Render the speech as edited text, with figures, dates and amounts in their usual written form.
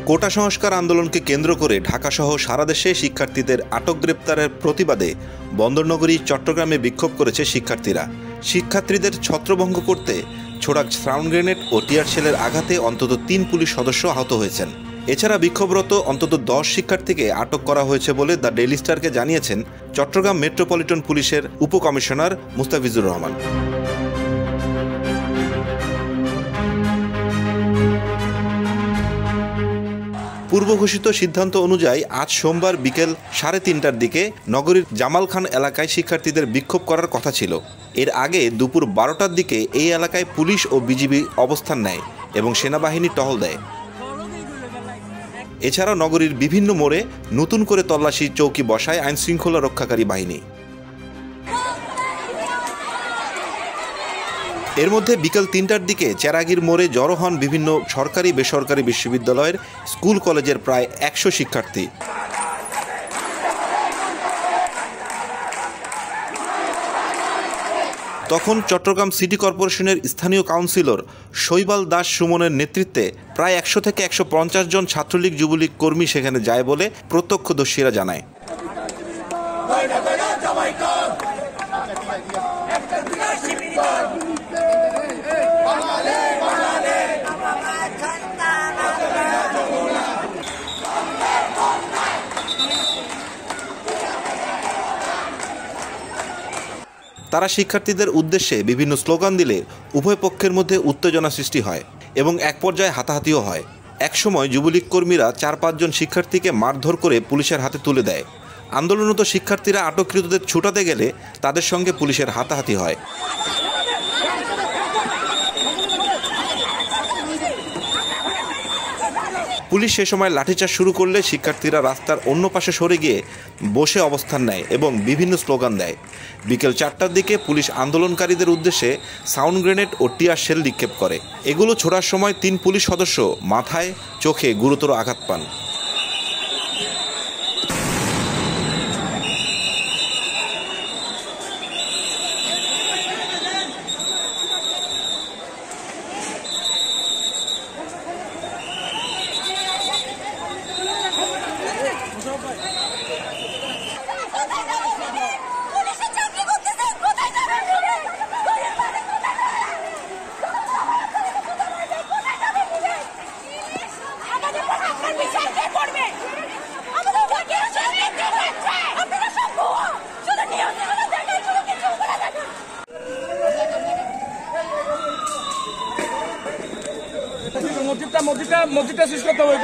কোটা সংস্কার আন্দোলনকে কেন্দ্র করে ঢাকাসহ সারা দেশে শিক্ষার্থীদের আটক গ্রেপ্তারের প্রতিবাদে বন্দরনগরী চট্টগ্রামে বিক্ষোভ করেছে শিক্ষার্থীরা। শিক্ষার্থীদের ছত্রভঙ্গ করতে ছোড়া সাউন্ড গ্রেনেড ও টিয়ার শেলের আঘাতে অন্তত ৩ পুলিশ সদস্য আহত হয়েছেন। এছাড়া বিক্ষোভরত অন্তত ১০ শিক্ষার্থীকে আটক করা হয়েছে বলে দ্য ডেইলি স্টারকে জানিয়েছেন চট্টগ্রাম মেট্রোপলিটন পুলিশের উপকমিশনার মুস্তাফিজুর রহমান। পূর্ব ঘোষিত সিদ্ধান্ত অনুযায়ী আজ সোমবার বিকেল ৩:৩০টার দিকে নগরীর জামাল খান এলাকায় শিক্ষার্থীদের বিক্ষোভ করার কথা ছিল। এর আগে দুপুর ১২টার দিকে এই এলাকায় পুলিশ ও বিজিবি অবস্থান নেয় এবং সেনাবাহিনী টহল দেয়। এছাড়াও নগরীর বিভিন্ন মোড়ে নতুন করে তল্লাশি চৌকি বসায় আইনশৃঙ্খলা রক্ষাকারী বাহিনী। এর মধ্যে বিকেল ৩টার দিকে চেরাগীর মোড়ে জড়ো হন বিভিন্ন সরকারি বেসরকারি বিশ্ববিদ্যালয়ের স্কুল কলেজের প্রায় ১০০ শিক্ষার্থী। তখন চট্টগ্রাম সিটি কর্পোরেশনের স্থানীয় কাউন্সিলর শৈবাল দাস সুমনের নেতৃত্বে প্রায় ১০০ থেকে ১৫০ জন ছাত্রলীগ যুবলীগ কর্মী সেখানে যায় বলে প্রত্যক্ষদর্শীরা জানায়। তারা শিক্ষার্থীদের উদ্দেশ্যে বিভিন্ন স্লোগান দিলে উভয় পক্ষের মধ্যে উত্তেজনা সৃষ্টি হয় এবং এক পর্যায়ে হাতাহাতিও হয়। একসময় যুবলীগ কর্মীরা ৪-৫ জন শিক্ষার্থীকে মারধর করে পুলিশের হাতে তুলে দেয়। আন্দোলনরত শিক্ষার্থীরা আটককৃতদের ছুটাতে গেলে তাদের সঙ্গে পুলিশের হাতাহাতি হয়। পুলিশ সে সময় লাঠিচার্জ শুরু করলে শিক্ষার্থীরা রাস্তার অন্য পাশে সরে গিয়ে বসে অবস্থান নেয় এবং বিভিন্ন স্লোগান দেয়। বিকেল ৪টার দিকে পুলিশ আন্দোলনকারীদের উদ্দেশ্যে সাউন্ড গ্রেনেড ও টিয়ার শেল নিক্ষেপ করে। এগুলো ছোড়ার সময় ৩ পুলিশ সদস্য মাথায় চোখে গুরুতর আঘাত পান। মসজিদটা শেষ করতে হবে।